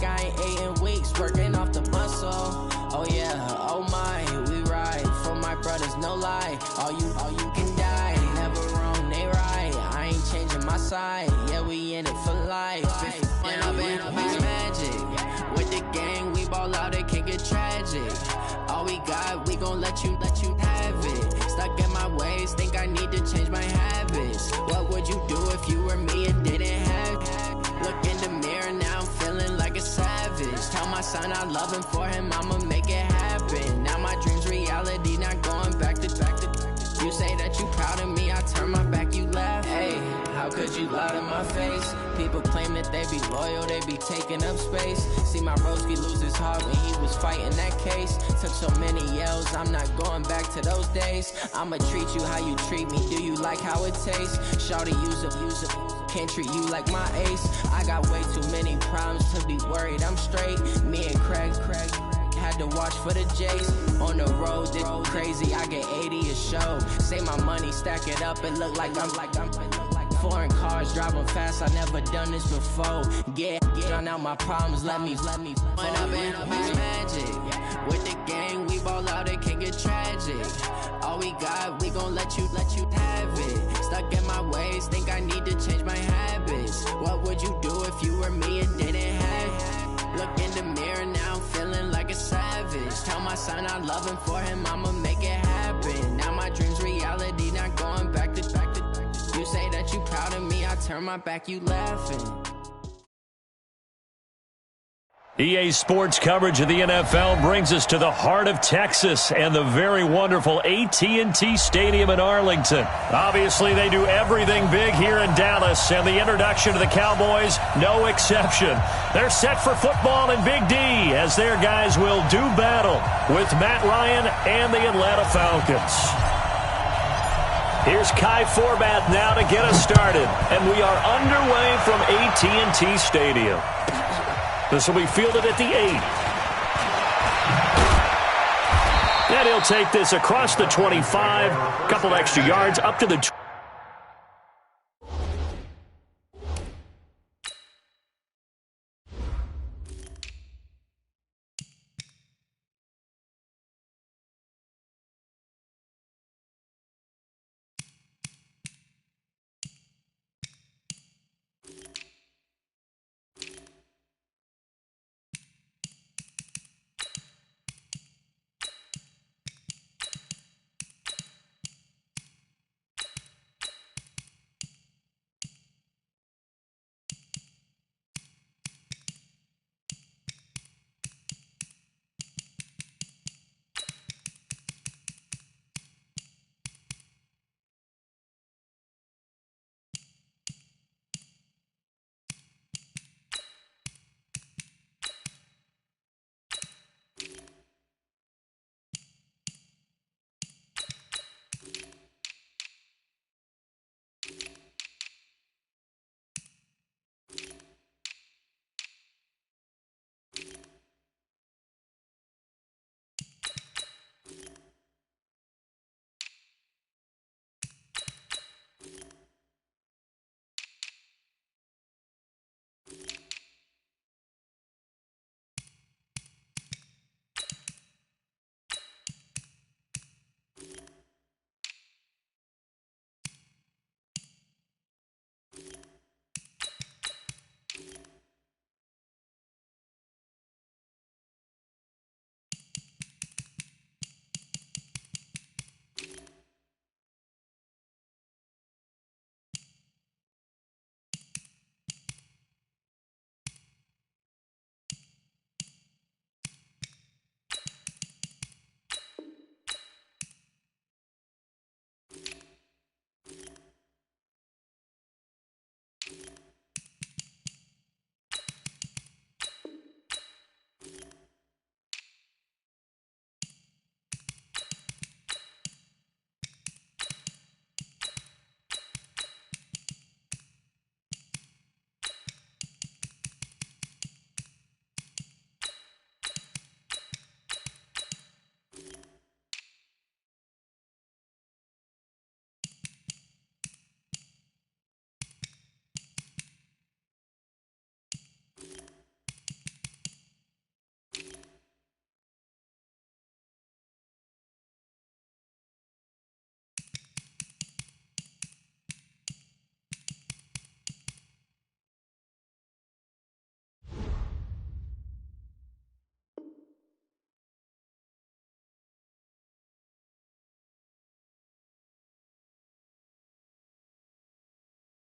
like I ain't ate in weeks, working off the muscle. Oh yeah, oh my, we ride for my brothers, no lie. All you can die, never wrong, they right. I ain't changing my side, yeah, we in it for life. When I've been magic with the gang, we ball out, it can get tragic. All we got, we gon' let you have it. Stuck in my ways, think I need to change my habits. What would you do if you were me and didn't have it? Look in the mirror, now I'm feeling like a savage. Tell my son I love him, for him I'ma make it happen. Now my dream's reality, not going back to. You say that you proud of me, I turn my back, you laugh. Hey, how could you lie to my face? People claim that they be loyal, they be taking up space. See my broski lose his heart when he was fighting that case. Took so many yells, I'm not going back to those days. I'ma treat you how you treat me, do you like how it tastes? Shawty, use it, can't treat you like my ace. I got way too many problems to be worried, I'm straight. Me and Craig had to watch for the J's. On the road, this crazy, I get 80 a show. Say my money, stack it up, it look like I'm foreign cars, driving fast, I never done this before. Get drown out my problems, let me. When I've been magic with the gang, we ball out, it can get tragic. All we got, we gon' let you have it. Stuck in my ways, think I need to change my habits. What would you do if you were me and didn't have it? Look in the mirror, now I'm feeling like a savage. Tell my son I love him, for him I'ma make it happen. Now my dream's reality, not going back to. You say that you proud of me, I turn my back, you laughing. EA Sports coverage of the NFL brings us to the heart of Texas and the very wonderful AT&T Stadium in Arlington. Obviously, they do everything big here in Dallas, and the introduction to the Cowboys, no exception. They're set for football in Big D as their guys will do battle with Matt Ryan and the Atlanta Falcons. Here's Kai Forbath now to get us started, and we are underway from AT&T Stadium. This will be fielded at the 8. And he'll take this across the 25, couple extra yards up to the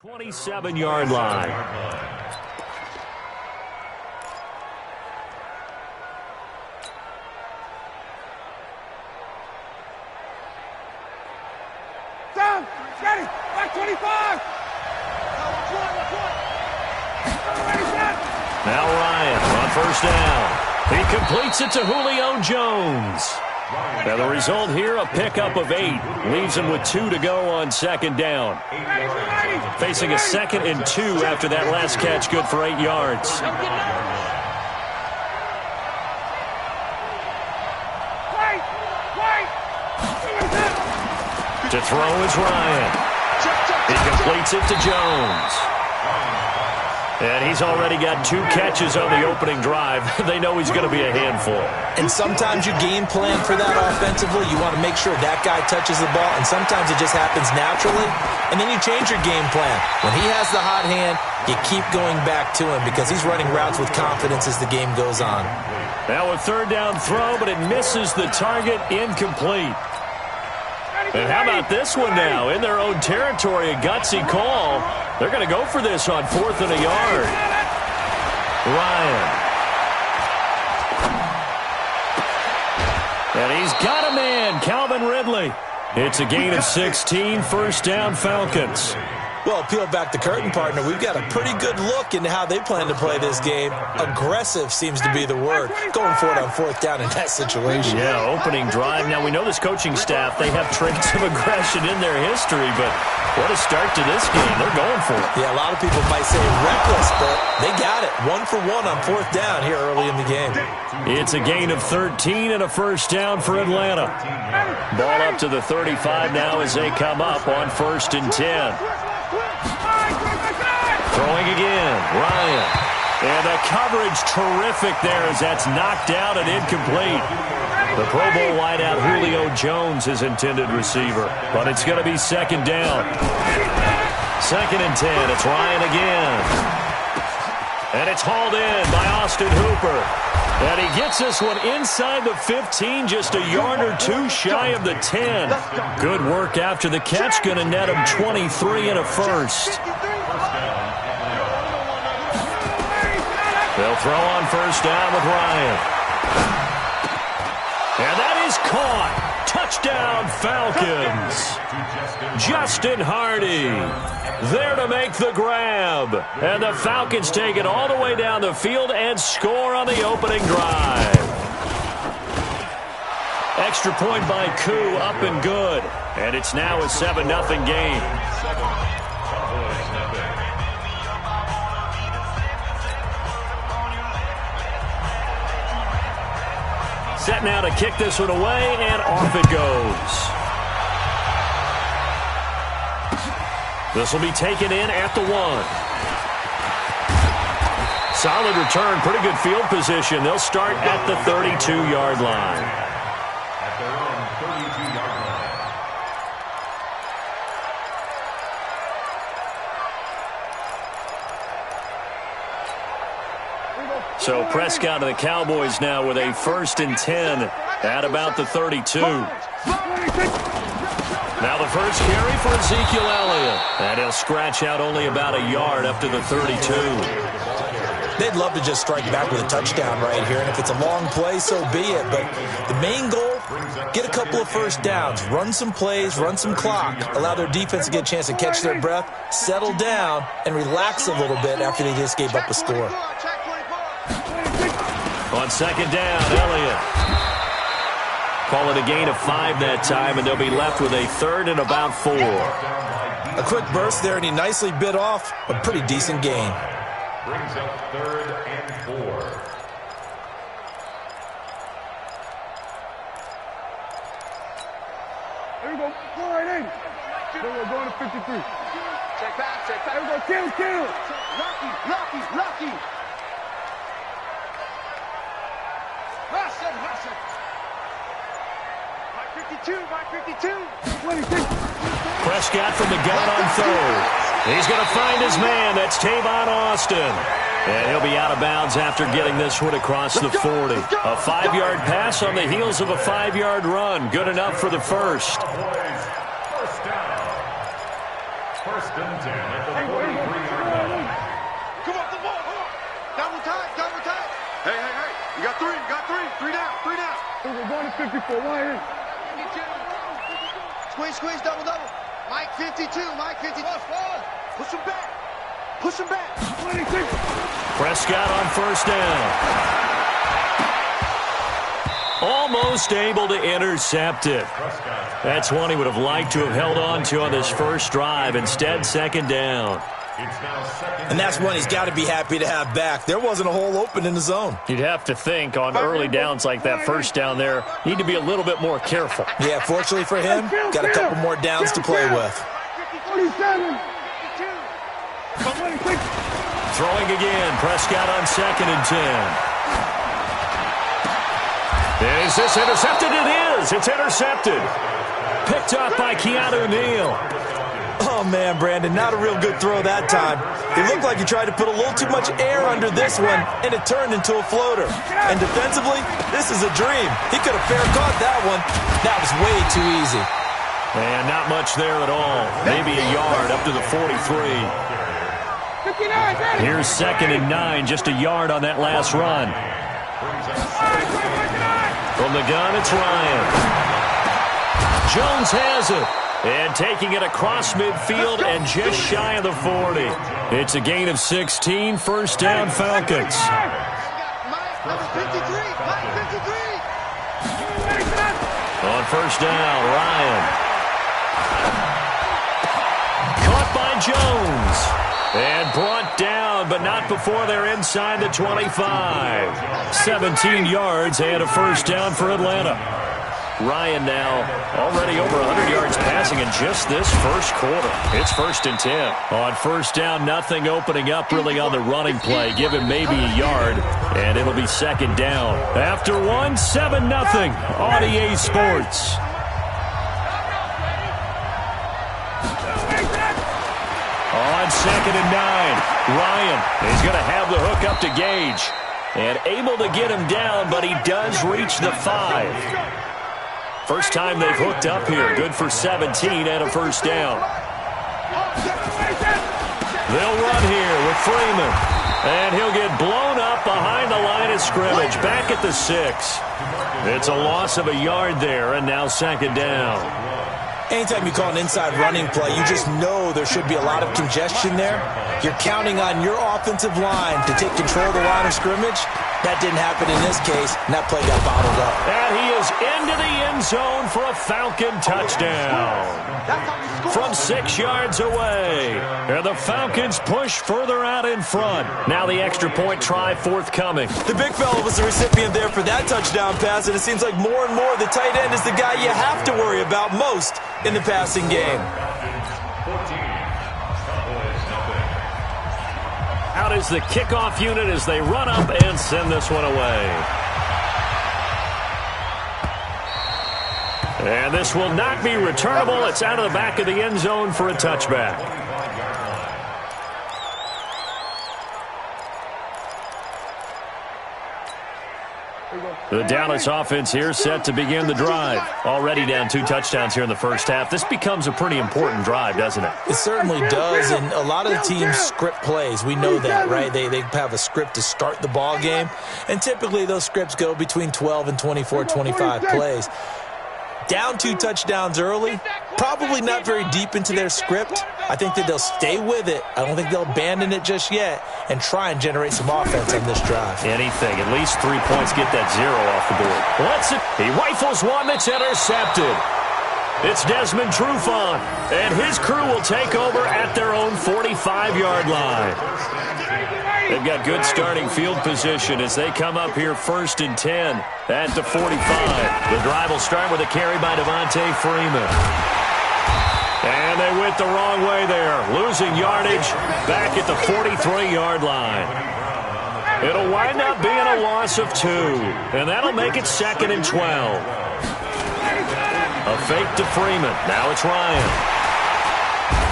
27-yard line. Down, get it, back 25. Now Ryan on first down. He completes it to Julio Jones. Now the result here, a pickup of 8. Leaves him with 2 to go on second down. Facing a 2nd and 2 after that last catch, good for 8 yards. To throw is Ryan. He completes it to Jones. And he's already got 2 catches on the opening drive. They know he's going to be a handful. And sometimes you game plan for that offensively. You want to make sure that guy touches the ball, and sometimes it just happens naturally. And then you change your game plan. When he has the hot hand, you keep going back to him because he's running routes with confidence as the game goes on. Now a third down throw, but it misses the target, incomplete. And how about this one now? In their own territory, a gutsy call. They're going to go for this on 4th and a yard. Ryan. And he's got a man, Calvin Ridley. It's a gain of 16, first down Falcons. Well, peel back the curtain, partner. We've got a pretty good look into how they plan to play this game. Aggressive seems to be the word. Going for it on 4th down in that situation. Yeah, opening drive. Now, we know this coaching staff, they have traits of aggression in their history, but what a start to this game. They're going for it. Yeah, a lot of people might say reckless, but they got it. 1 for 1 on 4th down here early in the game. It's a gain of 13 and a first down for Atlanta. Ball up to the 35 now as they come up on 1st and 10. Throwing again, Ryan. And the coverage terrific there as that's knocked out and incomplete. The Pro Bowl wideout Julio Jones is intended receiver, but it's going to be 2nd down. 2nd and 10, it's Ryan again. And it's hauled in by Austin Hooper. And he gets this one inside the 15, just a yard or 2 shy of the 10. Good work after the catch, going to net him 23 and a first. They'll throw on first down with Ryan. And that is caught. Touchdown, Falcons. Justin Hardy there to make the grab. And the Falcons take it all the way down the field and score on the opening drive. Extra point by Koo, up and good. And it's now a 7-0 game. Set now to kick this one away, and off it goes. This will be taken in at the 1. Solid return, pretty good field position. They'll start at the 32-yard line. At their own 32-yard line. So Prescott and the Cowboys now with a 1st and 10 at about the 32. Now the first carry for Ezekiel Elliott. And he'll scratch out only about a yard up to the 32. They'd love to just strike back with a touchdown right here, and if it's a long play, so be it. But the main goal, get a couple of first downs, run some plays, run some clock, allow their defense to get a chance to catch their breath, settle down, and relax a little bit after they just gave up a score. On 2nd down, Elliott. Call it a gain of 5 that time, and they'll be left with a 3rd and about 4. A quick burst there, and he nicely bit off a pretty decent gain. Brings up 3rd and 4. There we go. Go right in. There we go. Going to 53. Check back. There we go. Kill. Lucky. Rush it. My 52. 26. Prescott from the gun on 3rd. He's going to find his man. That's Tavon Austin. And he'll be out of bounds after getting this one across the 40. A 5-yard pass on the heels of a 5-yard run. Good enough for the first. First down. 1st and 10 at the Hey, hey, hey. You got three. You got three. Three down. Three down. We're going to 54. Why? Squeeze, squeeze, double, double. Mike 52. Mike 52. Push him back. Push him back. 26. Prescott on first down. Almost able to intercept it. That's one he would have liked to have held on to on this first drive. Instead, second down. And that's one he's got to be happy to have back. There wasn't a hole open in the zone. You'd have to think on early downs like that first down there, need to be a little bit more careful. Yeah, fortunately for him, got a couple more downs to play with. 47. Throwing again, Prescott on 2nd and 10. Is this intercepted? It is. It's intercepted. Picked up by Keanu Neal. Oh, man, Brandon, not a real good throw that time. It looked like he tried to put a little too much air under this one, and it turned into a floater. And defensively, this is a dream. He could have fair caught that one. That was way too easy. And not much there at all. Maybe a yard up to the 43. Here's 2nd and 9, just a yard on that last run. From the gun, it's Ryan. Jones has it. And taking it across midfield and just shy of the 40. It's a gain of 16, first down Falcons. On first down, Ryan. Caught by Jones. And brought down, but not before they're inside the 25. 17 yards and a first down for Atlanta. Ryan now already over 100 yards passing in just this first quarter. It's 1st and 10. On first down, nothing opening up really on the running play. Give him maybe a yard, and it'll be 2nd down. After 1, 7-0 on EA Sports. On 2nd and 9, Ryan is going to have the hook up to Gage. And able to get him down, but he does reach the 5. First time they've hooked up here. Good for 17 and a first down. They'll run here with Freeman. And he'll get blown up behind the line of scrimmage. Back at the 6. It's a loss of a yard there, and now 2nd down. Anytime you call an inside running play, you just know there should be a lot of congestion there. You're counting on your offensive line to take control of the line of scrimmage. That didn't happen in this case, and that play got bottled up. And he is into the end zone for a Falcon touchdown. From 6 yards away. And the Falcons push further out in front. Now the extra point try forthcoming. The big fella was the recipient there for that touchdown pass, and it seems like more and more the tight end is the guy you have to worry about most in the passing game. Out is the kickoff unit as they run up and send this one away. And this will not be returnable. It's out of the back of the end zone for a touchback. The Dallas offense here set to begin the drive. Already down 2 touchdowns here in the first half. This becomes a pretty important drive, doesn't it? It certainly does, and a lot of the teams script plays. We know that, right? They have a script to start the ball game, and typically those scripts go between 12 and 24, 25 plays. Down 2 touchdowns early, probably not very deep into their script. I think that they'll stay with it. I don't think they'll abandon it just yet and try and generate some offense on this drive. Anything. At least 3 points, get that 0 off the board. He rifles one that's intercepted. It's Desmond Trufant, and his crew will take over at their own 45-yard line. They've got good starting field position as they come up here 1st and 10 at the 45. The drive will start with a carry by Devontae Freeman. And they went the wrong way there, losing yardage back at the 43-yard line. It'll wind up being a loss of 2, and that'll make it 2nd and 12. A fake to Freeman. Now it's Ryan.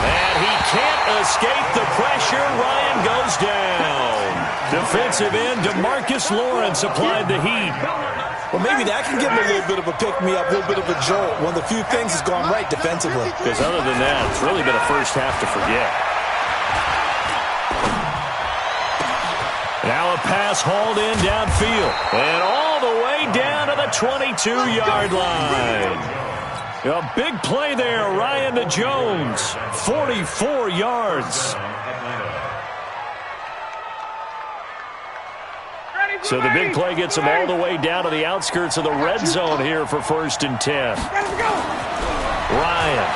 And he can't escape the pressure. Ryan goes down. Defensive end DeMarcus Lawrence applied the heat. Well, maybe that can give him a little bit of a pick-me-up, a little bit of a jolt. One of the few things has gone right defensively. Because other than that, it's really been a first half to forget. Now a pass pass hauled in downfield. And all the way down to the 22-yard line. A big play there, Ryan to Jones. 44 yards. So the big play gets him all the way down to the outskirts of the red zone here for 1st and 10. Ryan.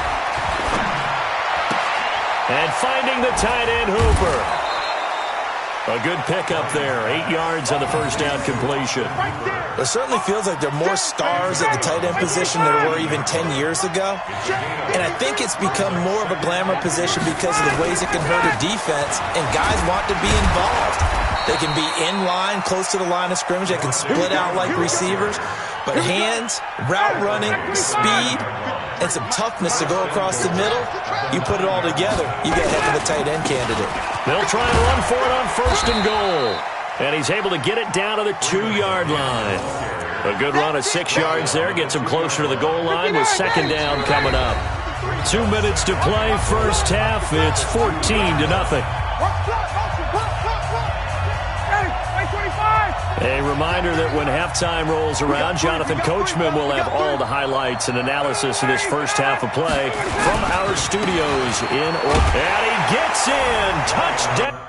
And finding the tight end, Hooper. A good pickup there. 8 yards on the first down completion. It certainly feels like there are more stars at the tight end position than there were even 10 years ago. And I think it's become more of a glamour position because of the ways it can hurt a defense, and guys want to be involved. They can be in line, close to the line of scrimmage. They can split out like receivers. But hands, route running, speed, and some toughness to go across the middle, you put it all together, you get heck of a tight end candidate. They'll try and run for it on 1st and goal. And he's able to get it down to the 2-yard line. A good run of 6 yards there gets him closer to the goal line with 2nd down coming up. 2 minutes to play, first half. It's 14-0. A reminder that when halftime rolls around, Jonathan Coachman will have all the highlights and analysis of this first half of play from our studios in Orlando. And he gets in. Touchdown.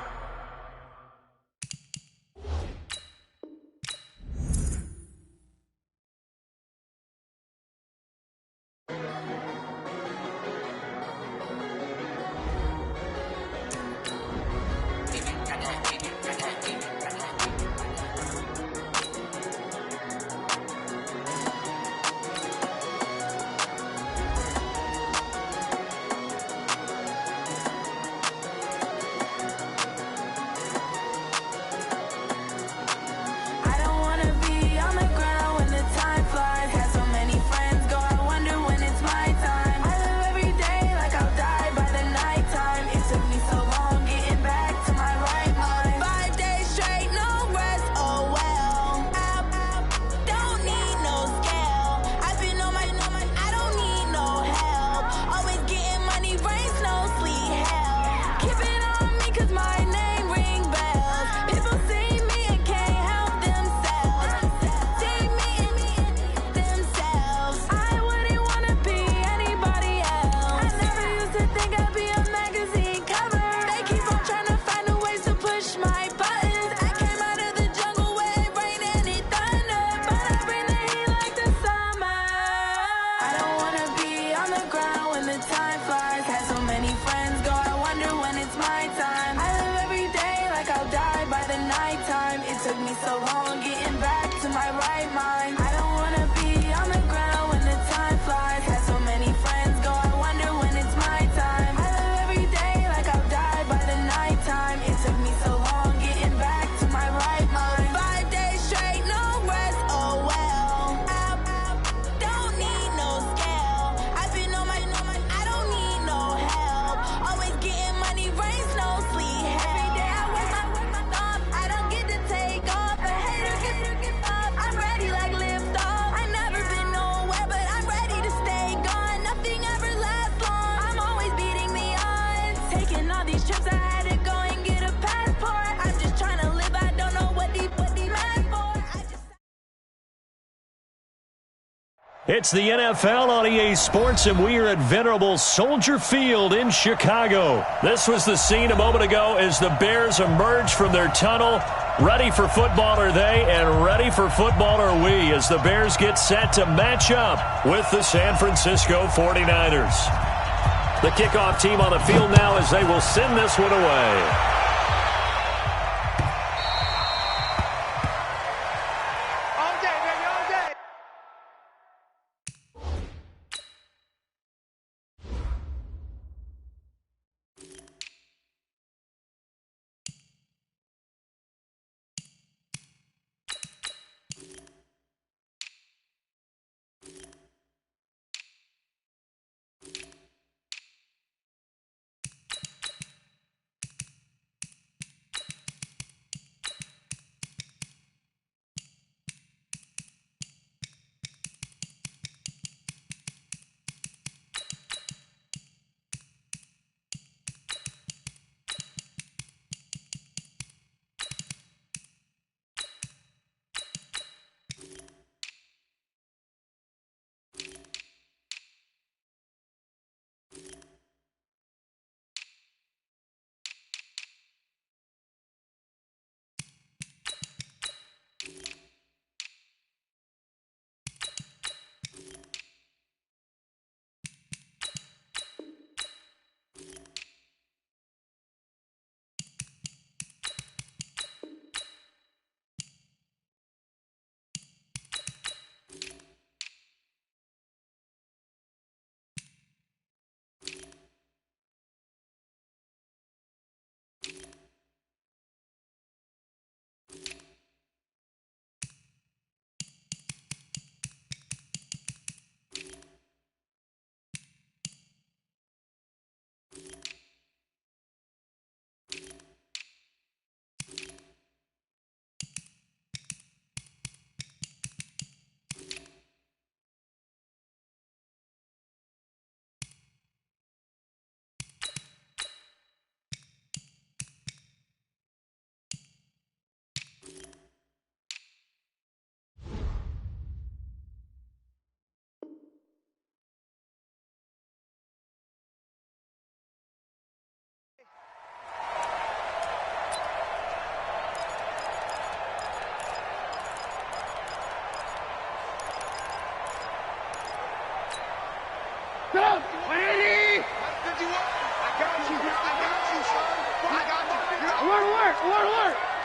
It's the NFL on EA Sports, and we are at venerable Soldier Field in Chicago. This was the scene a moment ago as the Bears emerged from their tunnel. Ready for football are they, and ready for football are we, as the Bears get set to match up with the San Francisco 49ers. The kickoff team on the field now as they will send this one away.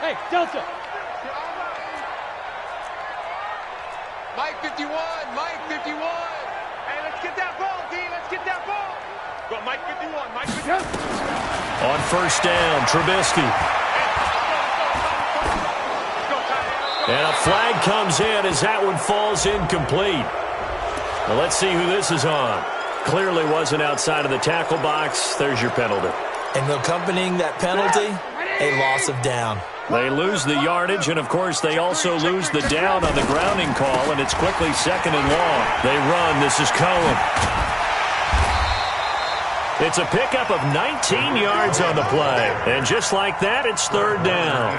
Hey, Delta. Mike 51, Mike 51. Hey, let's get that ball, D. Let's get that ball. Go, Mike 51, Mike 51. On first down, Trubisky. And a flag comes in as that one falls incomplete. Well, let's see who this is on. Clearly wasn't outside of the tackle box. There's your penalty. And accompanying that penalty, a loss of down. They lose the yardage, and, of course, they also lose the down on the grounding call, and it's quickly 2nd and long. They run. This is Cohen. It's a pickup of 19 yards on the play. And just like that, it's 3rd down.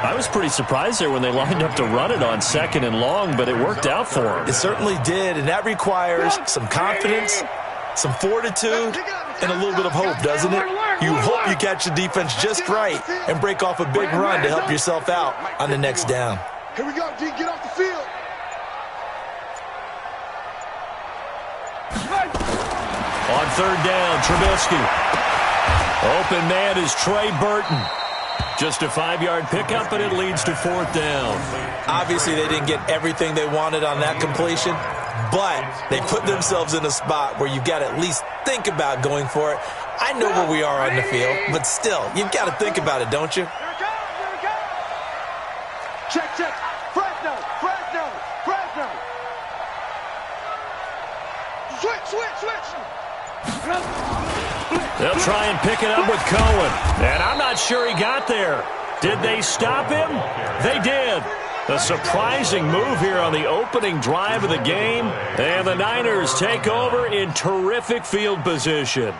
I was pretty surprised there when they lined up to run it on 2nd and long, but it worked out for them. It certainly did, and that requires some confidence, some fortitude, and a little bit of hope, doesn't it? You hope you catch the defense just right and break off a big run to help yourself out on the next down. Here we go, D. Get off the field. On 3rd down, Trubisky. Open man is Trey Burton. Just a 5-yard pickup, and it leads to 4th down. Obviously, they didn't get everything they wanted on that completion, but they put themselves in a spot where you've got to at least think about going for it. I know where we are on the field, but still, you've got to think about it, don't you? Here we go, here we go. Check, check. Fresno, Fresno, Fresno. Switch. They'll try and pick it up with Cohen. And I'm not sure he got there. Did they stop him? They did. A surprising move here on the opening drive of the game. And the Niners take over in terrific field position.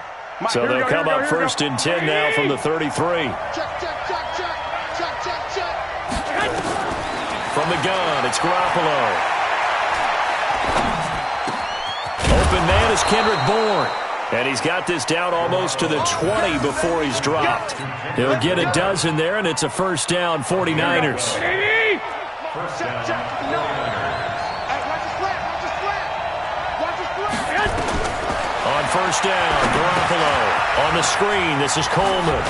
So they'll come up 1st and 10 now from the 33. Check. From the gun, it's Garoppolo. Open man is Kendrick Bourne. And he's got this down almost to the 20 before he's dropped. He'll get a dozen there, and it's a 1st down, 49ers. On 1st down, Garoppolo. On the screen, this is Coleman.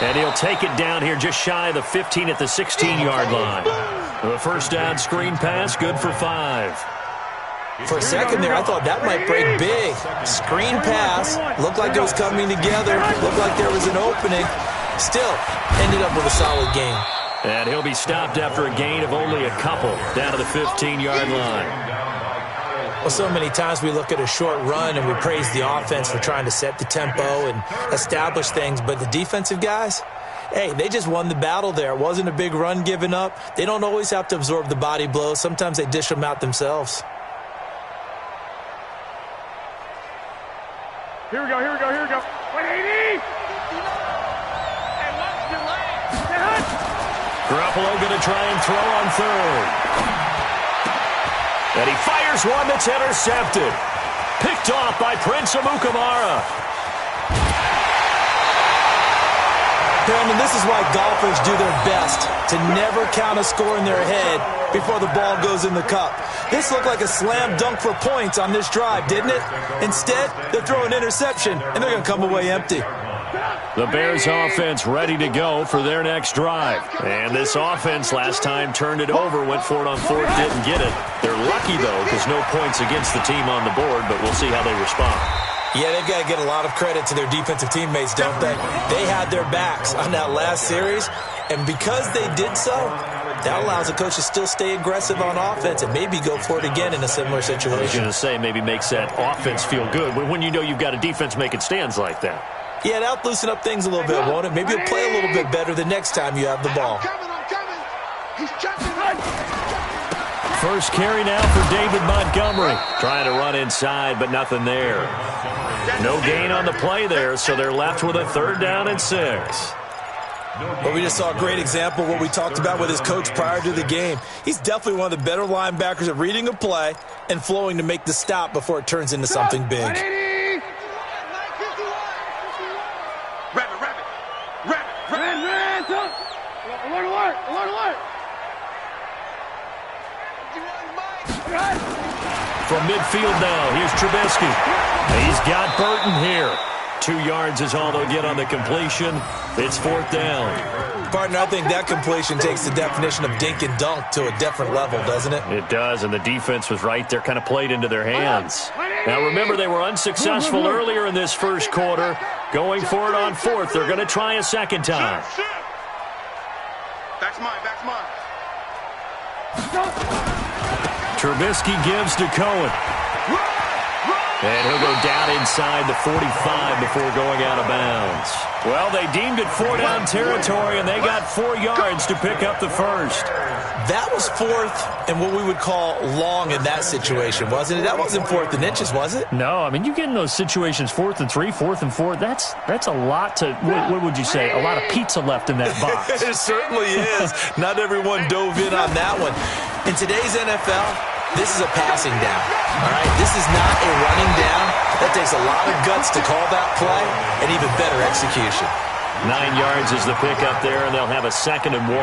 And he'll take it down here just shy of the 15 at the 16-yard line. The 1st down screen pass, good for 5. For a second there, I thought that might break big. Screen pass, looked like it was coming together, looked like there was an opening. Still, ended up with a solid game. And he'll be stopped after a gain of only a couple, down to the 15-yard line. Well, so many times we look at a short run and we praise the offense for trying to set the tempo and establish things, but the defensive guys, hey, they just won the battle there. It wasn't a big run given up. They don't always have to absorb the body blows. Sometimes they dish them out themselves. Here we go. 180. Garoppolo going to try and throw on 3rd. And he fires one that's intercepted. Picked off by Prince Amukamara. Brandon, this is why golfers do their best to never count a score in their head before the ball goes in the cup. This looked like a slam dunk for points on this drive, didn't it? Instead, they'll throw an interception, and they're going to come away empty. The Bears offense ready to go for their next drive. And this offense last time turned it over, went for it on 4th, didn't get it. They're lucky, though, because no points against the team on the board, but we'll see how they respond. Yeah, they've got to get a lot of credit to their defensive teammates, don't they? They had their backs on that last series, and because they did so, that allows the coach to still stay aggressive on offense and maybe go for it again in a similar situation. I was going to say maybe makes that offense feel good when you know you've got a defense making stands like that. Yeah, that'll loosen up things a little bit, won't it? Maybe you'll play a little bit better the next time you have the ball. I'm coming. He's jumping. First carry now for David Montgomery. Trying to run inside, but nothing there. No gain on the play there, so they're left with a 3rd down and 6. Well, we just saw a great example of what we talked about with his coach prior to the game. He's definitely one of the better linebackers at reading a play and flowing to make the stop before it turns into something big. From midfield now, here's Trubisky. He's got Burton here. 2 yards is all they'll get on the completion. It's 4th down. Partner, I think that completion takes the definition of dink and dunk to a different level, doesn't it? It does, and the defense was right there, kind of played into their hands. Now, remember, they were unsuccessful earlier in this first quarter. Going for it on fourth. They're going to try a second time. Back's mine, back's mine. Trubisky gives to Cohen. And he'll go down inside the 45 before going out of bounds. Well, they deemed it 4-down territory, and they got 4 yards to pick up the first. That was fourth and what we would call long in that situation, wasn't it? That wasn't 4th and inches, was it? No, I mean, you get in those situations 4th and 3, 4th and 4. That's a lot to, what would you say, a lot of pizza left in that box. It certainly is. Not everyone dove in on that one. In today's NFL, this is a passing down, all right? This is not a running down. That takes a lot of guts to call that play and even better execution. 9 yards is the pickup there, and they'll have a 2nd and 1.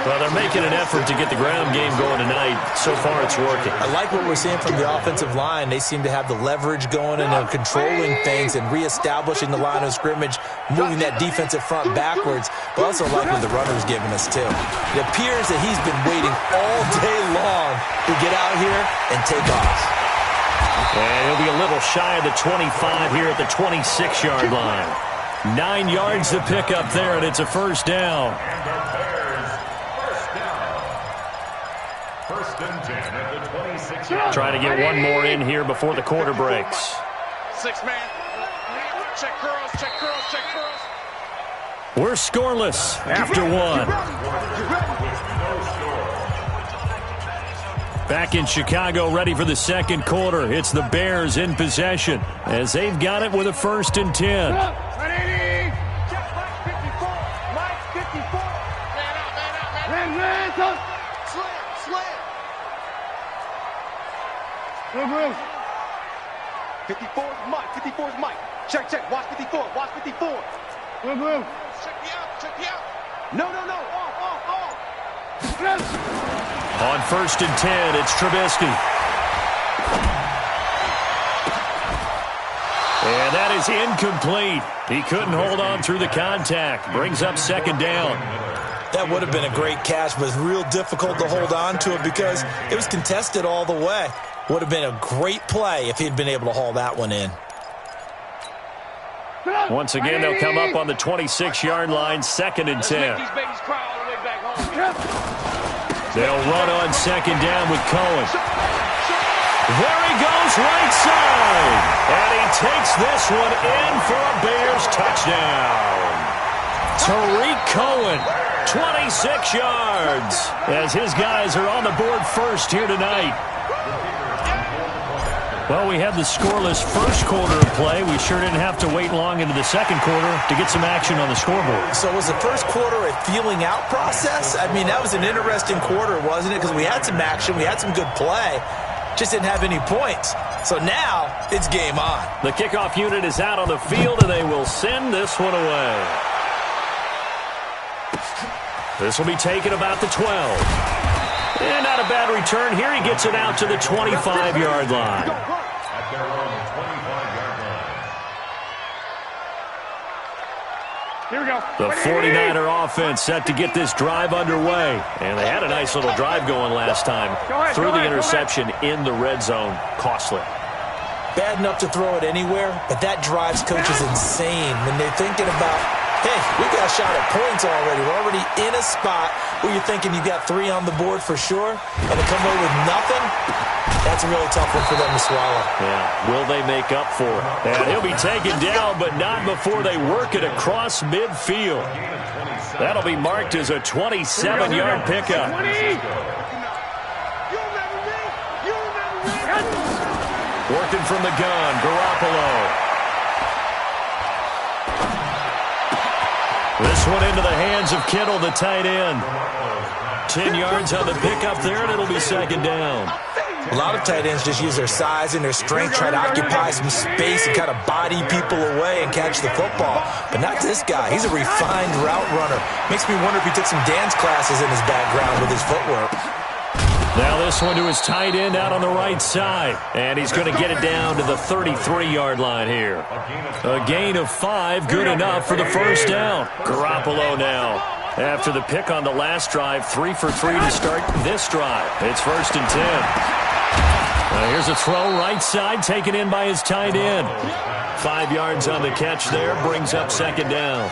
Well, they're making an effort to get the ground game going tonight. So far, it's working. I like what we're seeing from the offensive line. They seem to have the leverage going and they're controlling things and reestablishing the line of scrimmage, moving that defensive front backwards. But also like what the runner's giving us, too. It appears that he's been waiting all day long to get out here and take off. And he'll be a little shy of the 25 here at the 26-yard line. 9 yards to pick up there, and it's a first down. Trying to get one more in here before the quarter breaks. 6-man. Check curls, check curls, check curls. We're scoreless after 1. Back in Chicago, ready for the second quarter. It's the Bears in possession as they've got it with a 1st and 10. Mike 54. Man out, man out. Slam. 54 is Mike. 54 is Mike. Check. Watch 54. Watch 54. Check me out. No. Off. On 1st and 10, it's Trubisky. And that is incomplete. He couldn't hold on through the contact. Brings up 2nd down. That would have been a great catch, but it's real difficult to hold on to it because it was contested all the way. Would have been a great play if he'd been able to haul that one in. Once again, they'll come up on the 26-yard line, 2nd and 10. They'll run on 2nd down with Cohen. There he goes, right side. And he takes this one in for a Bears touchdown. Tariq Cohen, 26 yards, as his guys are on the board first here tonight. Well, we had the scoreless first quarter of play. We sure didn't have to wait long into the second quarter to get some action on the scoreboard. So was the first quarter a feeling out process? I mean, that was an interesting quarter, wasn't it? Because we had some action, we had some good play, just didn't have any points. So now it's game on. The kickoff unit is out on the field, and they will send this one away. This will be taken about the 12. And not a bad return here. He gets it out to the 25-yard line. At their own 25-yard line. Here we go. The 49er offense set to get this drive underway. And they had a nice little drive going last time. Threw the interception in the red zone. Costly. Bad enough to throw it anywhere, but that drives coaches insane when they're thinking about, hey, we got a shot at points already. We're already in a spot where you're thinking you got 3 on the board for sure, and to come away with nothing, that's a really tough one for them to swallow. Yeah, will they make up for it? And he'll be taken down, but not before they work it across midfield. That'll be marked as a 27-yard pickup. Working from the gun, Garoppolo. This one into the hands of Kittle, the tight end. 10 yards on the pickup there, and it'll be 2nd down. A lot of tight ends just use their size and their strength, try to occupy some space and kind of body people away and catch the football. But not this guy. He's a refined route runner. Makes me wonder if he took some dance classes in his background with his footwork. Now this one to his tight end out on the right side. And he's going to get it down to the 33-yard line here. A gain of 5, good enough for the first down. Garoppolo now. After the pick on the last drive, 3 for 3 to start this drive. It's 1st and 10. Here's a throw right side, taken in by his tight end. 5 yards on the catch there, brings up 2nd down.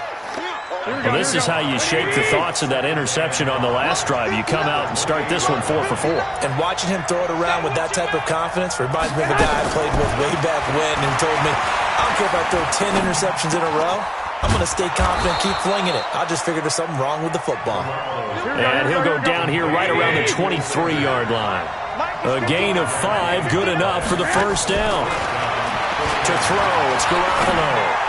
Well, this is how you shake the thoughts of that interception on the last drive. You come out and start this one 4 for 4. And watching him throw it around with that type of confidence reminds me of a guy I played with way back when who told me, I don't care if I throw 10 interceptions in a row. I'm going to stay confident, keep flinging it. I just figured there's something wrong with the football. And he'll go down here right around the 23-yard line. A gain of 5, good enough for the first down. To throw, it's Garoppolo.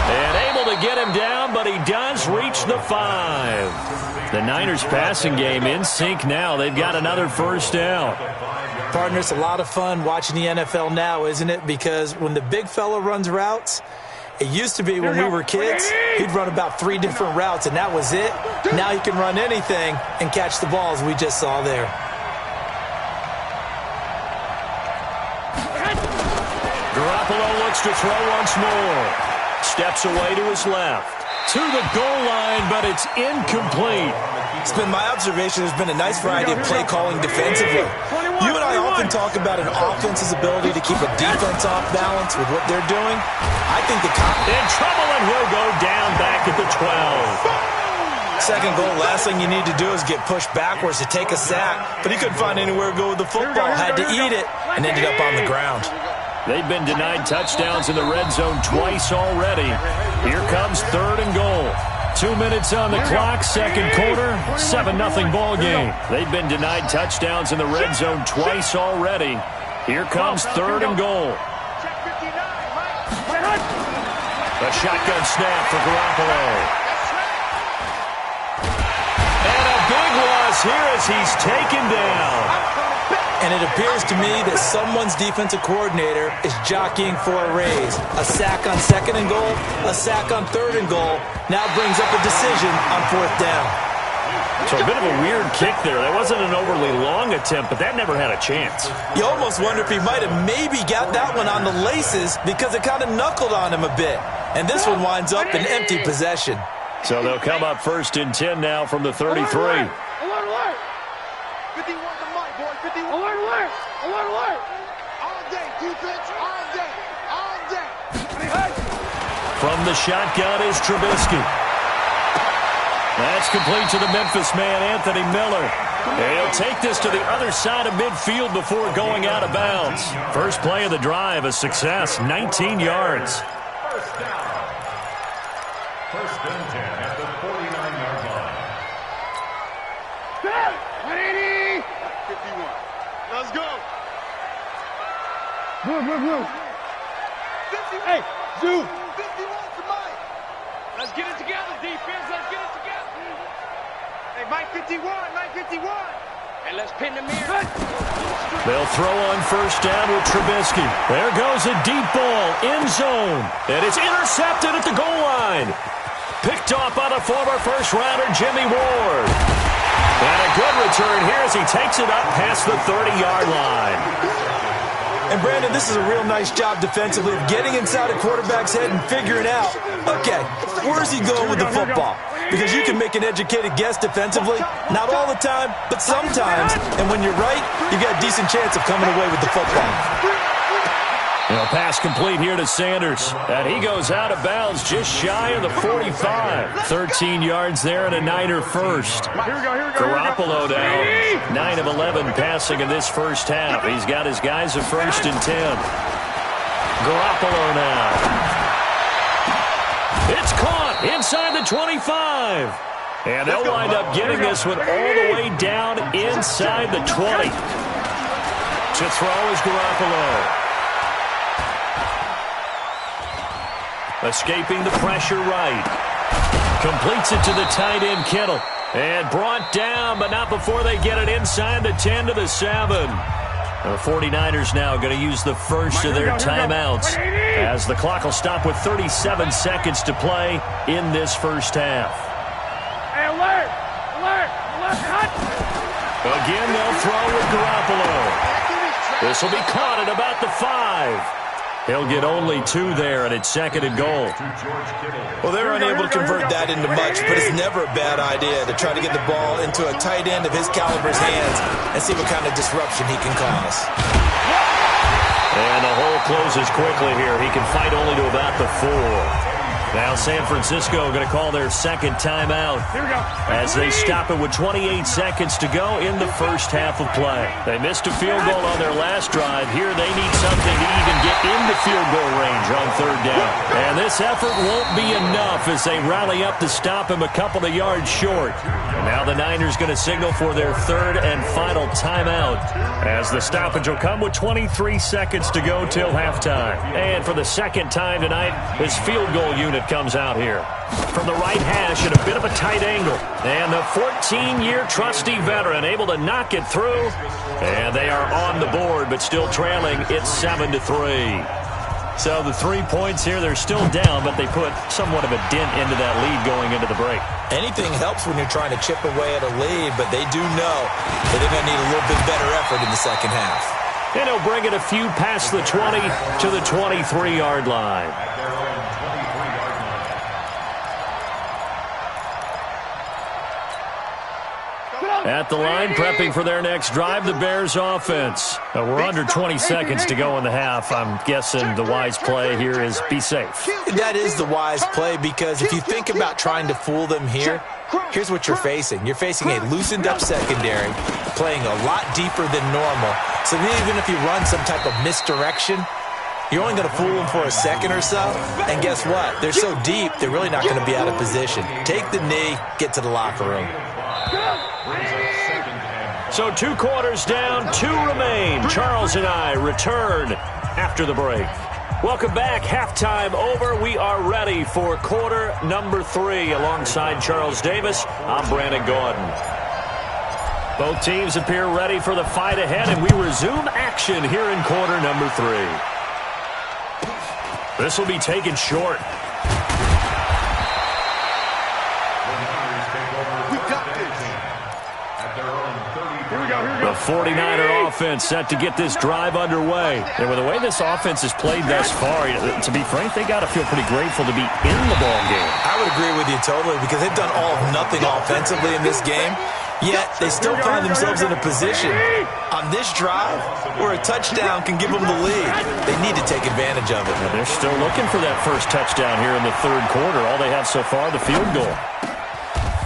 And able to get him down, but he does reach the 5. The Niners passing game in sync now. They've got another first down. Partner, it's a lot of fun watching the NFL now, isn't it? Because when the big fella runs routes, it used to be when we were kids, he'd run about 3 different routes, and that was it. Now he can run anything and catch the balls we just saw there. Garoppolo looks to throw once more. Steps away to his left. To the goal line, but it's incomplete. It's been my observation there's been a nice variety of play calling defensively. You and I often talk about an offense's ability to keep a defense off balance with what they're doing. I think the in trouble, and he'll go down back at the 12. Second goal, last thing you need to do is get pushed backwards to take a sack. But he couldn't find anywhere to go with the football, had to eat it, and ended up on the ground. They've been denied touchdowns in the red zone twice already. Here comes 3rd and goal. 2 minutes on the clock, second quarter, 7-0 ball game. They've been denied touchdowns in the red zone twice already. Here comes 3rd and goal. A shotgun snap for Garoppolo. And a big loss here as he's taken down. And it appears to me that someone's defensive coordinator is jockeying for a raise. A sack on 2nd and goal, a sack on 3rd and goal. Now brings up a decision on 4th down. So a bit of a weird kick there. That wasn't an overly long attempt, but that never had a chance. You almost wonder if he might have maybe got that one on the laces because it kind of knuckled on him a bit. And this one winds up in empty possession. So they'll come up 1st and 10 now from the 33. Alert, alert! 51 to Mike, boy, 51. Alert, alert! Alert, alert! All day, defense, all day, all day. From the shotgun is Trubisky. That's complete to the Memphis man, Anthony Miller. And he'll take this to the other side of midfield before going out of bounds. First play of the drive, a success, 19 yards. First down. 1st and 10 at the 49-yard line. 180! 51. Let's go. Blue. 50. Hey, Zoo. 51 to Mike. Let's get it together, defense. Let's get it together. Hey, Mike 51, Mike 51. And let's pin the mirror. They'll throw on 1st down with Trubisky. There goes a deep ball, end zone. And it's intercepted at the goal line. Picked off by the former first-rounder Jimmy Ward. And a good return here as he takes it up past the 30-yard line. And, Brandon, this is a real nice job defensively of getting inside a quarterback's head and figuring out, okay, where's he going with the football? Because you can make an educated guess defensively. Not all the time, but sometimes. And when you're right, you've got a decent chance of coming away with the football. Pass complete here to Sanders. And he goes out of bounds just shy of the 45. 13 yards there and a Niner first. Garoppolo now, 9 of 11 passing in this first half. He's got his guys at 1st and 10. Garoppolo now. It's caught inside the 25. And they'll wind up getting this one all the way down inside the 20. To throw is Garoppolo. Escaping the pressure right. Completes it to the tight end, Kittle. And brought down, but not before they get it inside the 10 to the 7. The 49ers now going to use the first of their timeouts as the clock will stop with 37 seconds to play in this first half. Hey, alert! Alert! Alert! Cut! Again, they'll throw with Garoppolo. This will be caught at about the 5. He'll get only 2 there, and it's 2nd and goal. Well, they're unable to convert that into much, but it's never a bad idea to try to get the ball into a tight end of his caliber's hands and see what kind of disruption he can cause. And the hole closes quickly here. He can fight only to about the 4. Now San Francisco going to call their 2nd timeout as they stop it with 28 seconds to go in the first half of play. They missed a field goal on their last drive. Here they need something to even get into field goal range on 3rd down. And this effort won't be enough as they rally up to stop him a couple of yards short. And now the Niners going to signal for their 3rd and final timeout as the stoppage will come with 23 seconds to go till halftime. And for the 2nd time tonight, this field goal unit comes out here. From the right hash at a bit of a tight angle. And the 14-year trusty veteran able to knock it through. And they are on the board, but still trailing. It's 7-3. So the 3 points here, they're still down, but they put somewhat of a dent into that lead going into the break. Anything helps when you're trying to chip away at a lead, but they do know that they're going to need a little bit better effort in the second half. And he'll bring it a few past the 20 to the 23-yard line. At the line, prepping for their next drive, the Bears offense. We're under 20 seconds to go in the half. I'm guessing the wise play here is be safe. That is the wise play because if you think about trying to fool them here, here's what you're facing. You're facing a loosened up secondary, playing a lot deeper than normal. So even if you run some type of misdirection, you're only going to fool them for a second or so. And guess what? They're so deep, they're really not going to be out of position. Take the knee, get to the locker room. So 2 quarters down, 2 remain. Charles and I return after the break. Welcome back. Halftime over. We are ready for quarter number 3. Alongside Charles Davis, I'm Brandon Gordon. Both teams appear ready for the fight ahead, and we resume action here in quarter number 3. This will be taken short. The 49er offense set to get this drive underway. And with the way this offense has played thus far, to be frank, they got to feel pretty grateful to be in the ball game. I would agree with you totally because they've done all of nothing offensively in this game, yet they still find themselves in a position on this drive where a touchdown can give them the lead. They need to take advantage of it. And they're still looking for that first touchdown here in the 3rd quarter. All they have so far, the field goal.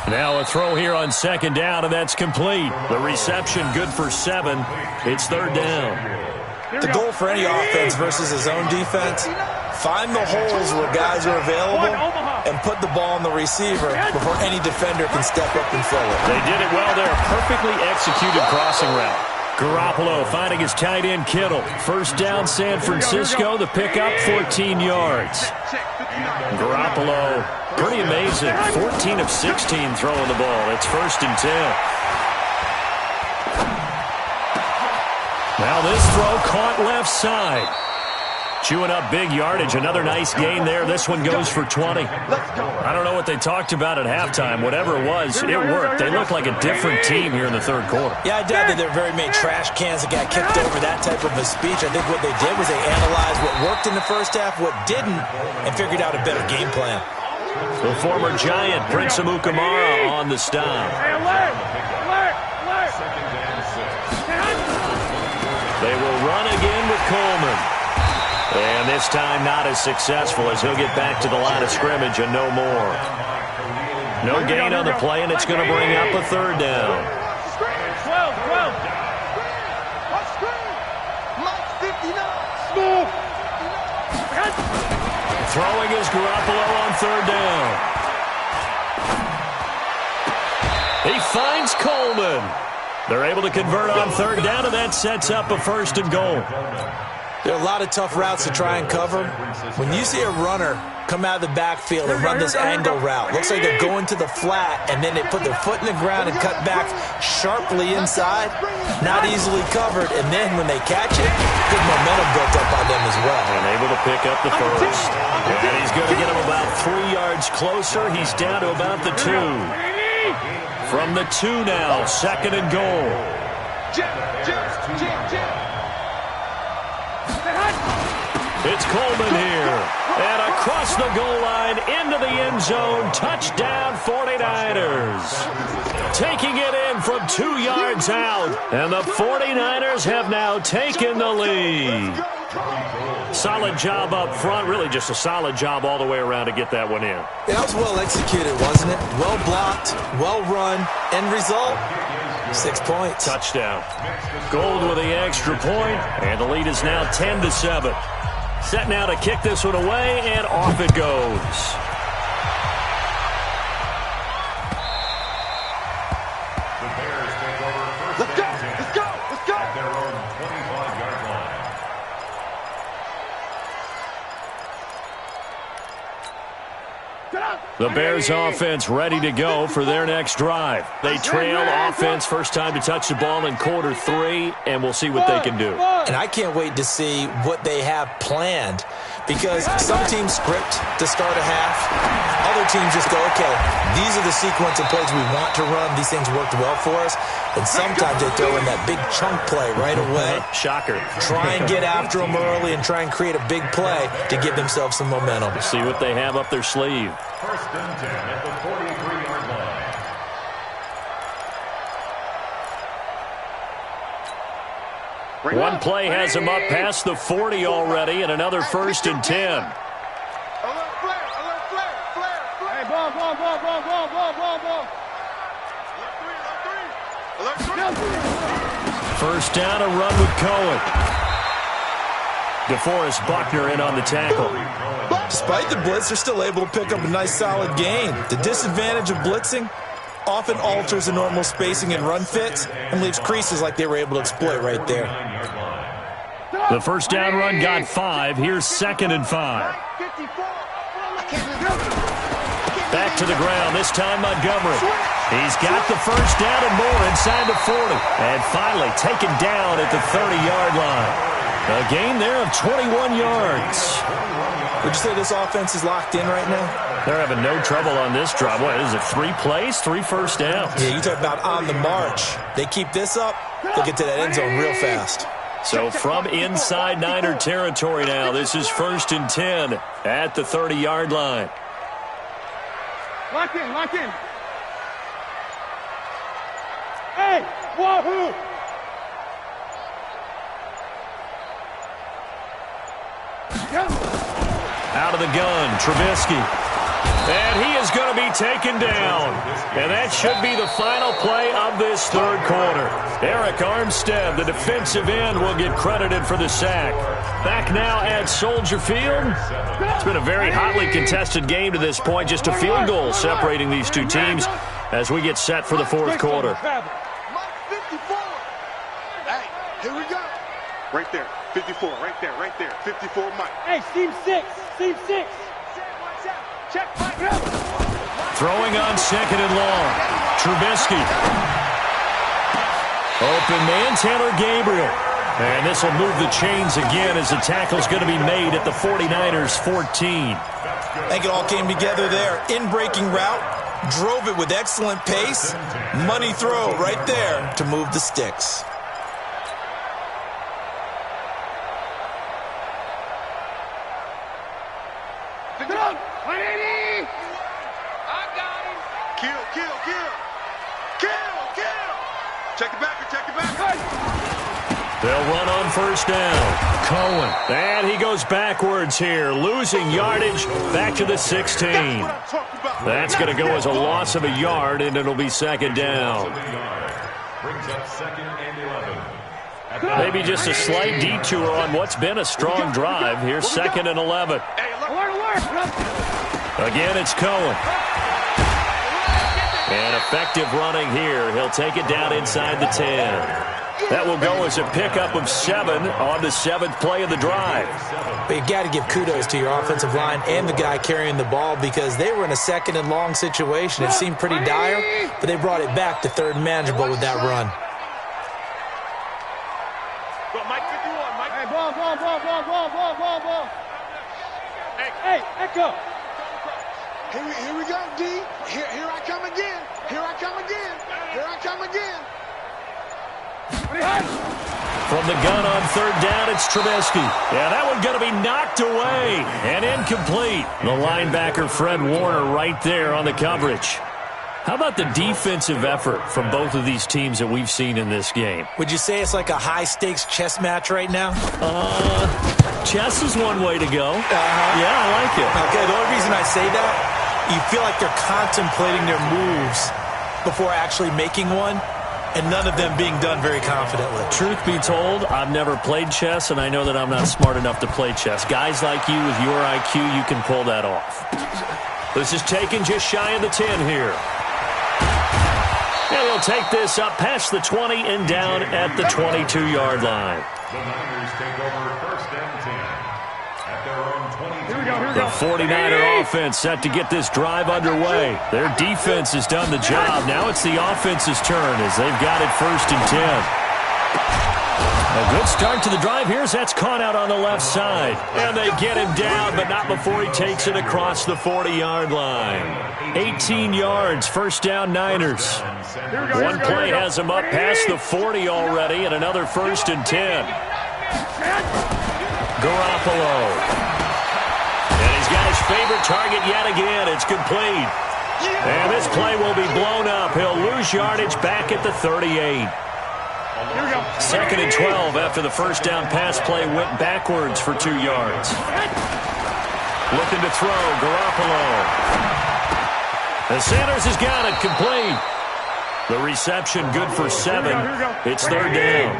Now a throw here on 2nd down, and that's complete. The reception good for 7. It's 3rd down. The goal for any offense versus his own defense, find the holes where guys are available and put the ball on the receiver before any defender can step up and fill it. They did it well there. Perfectly executed crossing route. Garoppolo finding his tight end Kittle. First down San Francisco. The pickup 14 yards. Garoppolo, pretty amazing. 14 of 16 throwing the ball. It's 1st and 10. Now this throw caught left side. Chewing up big yardage. Another nice gain there. This one goes for 20. I don't know what they talked about at halftime. Whatever it was, it worked. They look like a different team here in the 3rd quarter. Yeah, I doubt that there are very many trash cans that got kicked over that type of a speech. I think what they did was they analyzed what worked in the first half, what didn't, and figured out a better game plan. The former Giant, Prince Amukamara, on the stop. They will run again with Coleman. And this time not as successful as he'll get back to the line of scrimmage and no more. No gain on the play, and it's going to bring up a 3rd down. Throwing is Garoppolo on 3rd down. He finds Coleman. They're able to convert on 3rd down, and that sets up a 1st and goal. There are a lot of tough routes to try and cover. When you see a runner come out of the backfield and run this angle route, looks like they're going to the flat, and then they put their foot in the ground and cut back sharply inside, not easily covered, and then when they catch it, good momentum built up by them as well. And able to pick up the 1st. And he's going to get him about 3 yards closer. He's down to about the 2. From the 2 now, 2nd and goal. It's Coleman here. And across the goal line, into the end zone, touchdown 49ers. Taking it in from 2 yards out, and the 49ers have now taken the lead. Solid job up front, really just a solid job all the way around to get that one in. That was well executed, wasn't it? Well blocked, well run, end result, 6 points. Touchdown. Gold with the extra point, and the lead is now 10-7. Set now to kick this one away, and off it goes. The Bears take over first. Let's go! Let's go! Let's go! At their own 25-yard line. The Bears offense ready to go for their next drive. They trail offense first time to touch the ball in quarter 3, and we'll see what they can do. And I can't wait to see what they have planned, because some teams script to start a half. Other teams just go, okay, these are the sequence of plays we want to run. These things worked well for us. And sometimes they throw in that big chunk play right away. Shocker. Try and get after them early and try and create a big play to give themselves some momentum. We'll see what they have up their sleeve. First and 10 at the 43-yard line. One play has him up past the 40 already, and another first and 10. Hey, ball. First down, a run with Cohen. DeForest Buckner in on the tackle. Despite the blitz, they're still able to pick up a nice solid gain. The disadvantage of blitzing often alters the normal spacing and run fits and leaves creases like they were able to exploit right there. The first down run got 5. Here's 2nd and 5. Back to the ground, this time Montgomery. He's got the first down and more inside the 40. And finally taken down at the 30-yard line. A gain there of 21 yards. Would you say this offense is locked in right now? They're having no trouble on this drive. What is it, 3 plays, 3 first downs? Yeah, you talk about on the march. They keep this up, they'll get to that end zone real fast. So from inside Niner territory now, this is 1st and 10 at the 30-yard line. Lock in. Hey, wahoo! Out of the gun, Trubisky. And he is going to be taken down. And that should be the final play of this 3rd quarter. Eric Armstead, the defensive end, will get credited for the sack. Back now at Soldier Field. It's been a very hotly contested game to this point. Just a field goal separating these two teams as we get set for the 4th quarter. Mike 54. Hey, here we go. Right there, 54, right there, 54 Mike. Hey, Team 6. Check Mike. Throwing on 2nd and long. Trubisky. Open man, Taylor Gabriel. And this will move the chains again as the tackle's going to be made at the 49ers 14. I think it all came together there. In-breaking route, drove it with excellent pace. Money throw right there to move the sticks. Check it back. They'll run on first down. Cohen. And he goes backwards here, losing yardage back to the 16. That's going to go as a loss of a yard, and it'll be 2nd down. Brings up 2nd and 11. Maybe just a slight detour on what's been a strong drive. Here's 2nd and 11. Again, it's Cohen. And effective running here. He'll take it down inside the 10. That will go as a pickup of 7 on the 7th play of the drive. But you got to give kudos to your offensive line and the guy carrying the ball, because they were in a 2nd and long situation. It seemed pretty dire, but they brought it back to 3rd and manageable with that run. Go, Mike 51, Mike. Hey, ball. Hey, Echo. Here we go, D. Here I come again. Here I come again. Here I come again. From the gun on third down, it's Trubisky. Yeah, that one going to be knocked away and incomplete. The linebacker, Fred Warner, right there on the coverage. How about the defensive effort from both of these teams that we've seen in this game? Would you say it's like a high-stakes chess match right now? Chess is one way to go. Yeah, I like it. Okay, the only reason I say that, you feel like they're contemplating their moves before actually making one, and none of them being done very confidently. Truth be told, I've never played chess, and I know that I'm not smart enough to play chess. Guys like you with your IQ, you can pull that off. This is taken just shy of the 10 here. And they'll take this up past the 20 and down at the 22-yard line. The Niners take over first and 10 at their own 22. The 49er offense set to get this drive underway. Their defense has done the job. Now it's the offense's turn as they've got it first and 10. A good start to the drive here as that's caught out on the left side. And they get him down, but not before he takes it across the 40-yard line. 18 yards, first down Niners. One play has him up past the 40 already, and another first and 10. Garoppolo. And he's got his favorite target yet again. It's complete. And this play will be blown up. He'll lose yardage back at the 38. Second and 12 after the first down pass play went backwards for 2 yards. Looking to throw, Garoppolo. And Sanders has got it, complete. The reception good for 7. It's third down.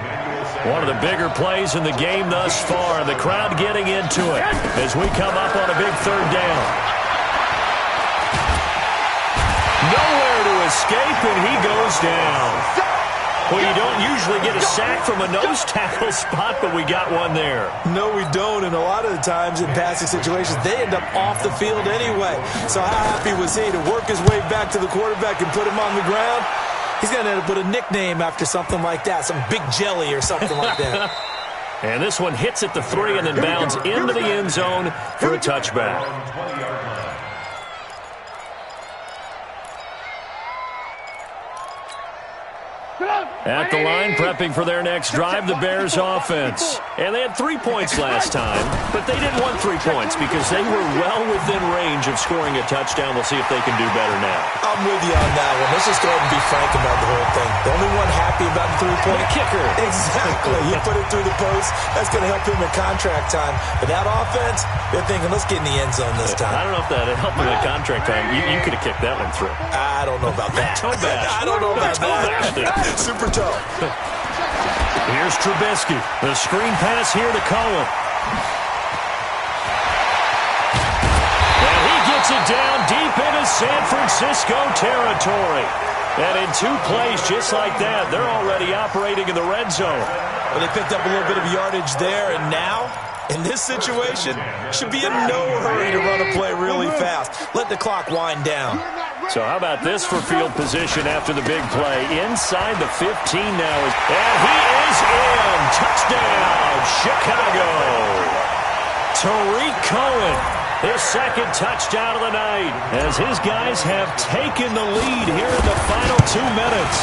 One of the bigger plays in the game thus far. The crowd getting into it as we come up on a big third down. Nowhere to escape, and he goes down. Well, you don't usually get a sack from a nose tackle spot, but we got one there. No, we don't, and a lot of the times in passing situations, they end up off the field anyway. So how happy was he to work his way back to the quarterback and put him on the ground? He's going to end up with a nickname after something like that, some Big Jelly or something like that. And this one hits at the 3 and then bounds into the end zone for a touchback. At the line, prepping for their next drive, the Bears offense. And they had 3 points last time, but they didn't want 3 points because they were well within range of scoring a touchdown. We'll see if they can do better now. I'm with you on that one. Let's just go ahead and be frank about the whole thing. The only one happy about the 3-point kicker. Exactly. You put it through the post. That's going to help him at contract time. But that offense, they're thinking, let's get in the end zone this time. I don't know if that helped him at contract time. You could have kicked that one through. I don't know about that. Toe bash. I don't know about that. Super toe. Here's Trubisky. The screen pass here to Cohen. And he gets it down deep into San Francisco territory. And in 2 plays just like that, they're already operating in the red zone. Well, they picked up a little bit of yardage there, and now, in this situation, should be in no hurry to run a play really fast. Let the clock wind down. So how about this for field position after the big play? Inside the 15 now. And he is in. Touchdown, Chicago. Tariq Cohen, his second touchdown of the night, as his guys have taken the lead here in the final 2 minutes.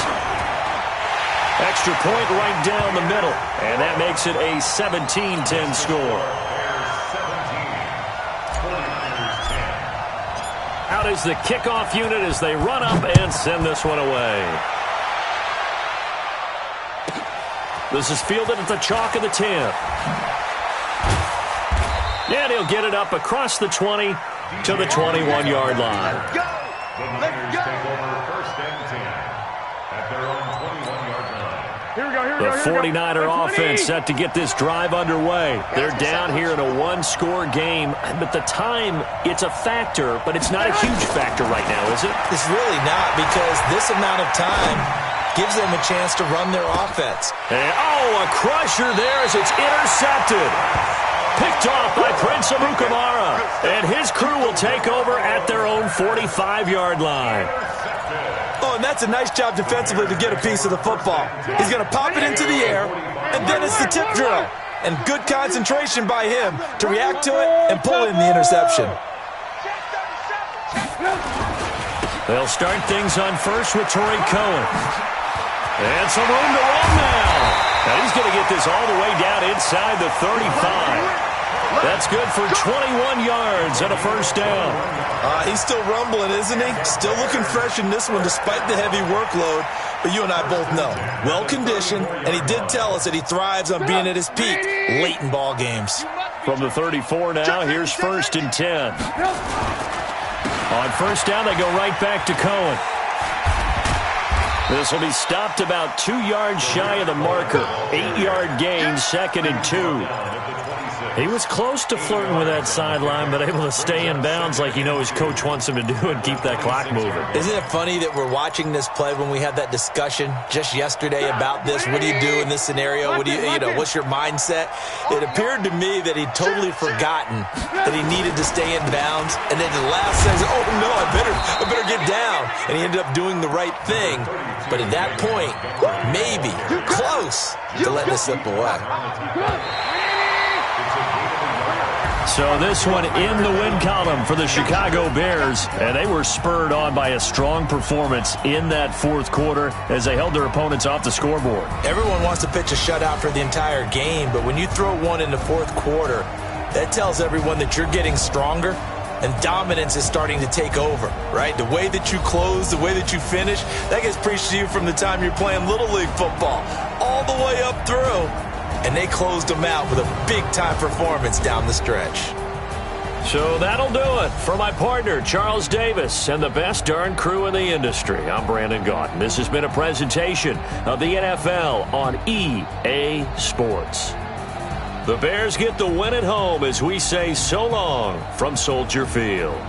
Extra point right down the middle, and that makes it a 17-10 score. Out is the kickoff unit as they run up and send this one away. This is fielded at the chalk of the 10. And he'll get it up across the 20 to the 21-yard line. The Niners take over first and 10 at their own 21-yard line. The 49er offense set to get this drive underway. They're down here in a 1-score game, but the time, it's a factor, but it's not a huge factor right now, is it? It's really not, because this amount of time gives them a chance to run their offense. And, a crusher there as it's intercepted. Picked off by Prince Amukamara, and his crew will take over at their own 45-yard line. Oh, and that's a nice job defensively to get a piece of the football. He's going to pop it into the air, and then it's the tip drill. And good concentration by him to react to it and pull in the interception. They'll start things on first with Torrey Cohen. And some room to run now. And he's going to get this all the way down inside the 35. That's good for 21 yards and a first down. He's still rumbling, isn't he? Still looking fresh in this one despite the heavy workload. But you and I both know, well-conditioned, and he did tell us that he thrives on being at his peak late in ball games. From the 34 now, here's 1st and 10. On first down, they go right back to Cohen. This will be stopped about 2 yards shy of the marker. 8-yard gain, 2nd and 2. He was close to flirting with that sideline, but able to stay in bounds like his coach wants him to do and keep that clock moving. Isn't it funny that we're watching this play when we had that discussion just yesterday about this? What do you do in this scenario? What do what's your mindset? It appeared to me that he'd totally forgotten that he needed to stay in bounds, and then the last says, "Oh no, I better get down," and he ended up doing the right thing. But at that point, maybe close to letting it slip away. So this one in the win column for the Chicago Bears, and they were spurred on by a strong performance in that fourth quarter as they held their opponents off the scoreboard. Everyone wants to pitch a shutout for the entire game, but when you throw one in the fourth quarter, that tells everyone that you're getting stronger and dominance is starting to take over, right? The way that you close, the way that you finish, that gets preached to you from the time you're playing Little League football all the way up through. And they closed them out with a big-time performance down the stretch. So that'll do it for my partner, Charles Davis, and the best darn crew in the industry. I'm Brandon Gaudin. This has been a presentation of the NFL on EA Sports. The Bears get the win at home as we say so long from Soldier Field.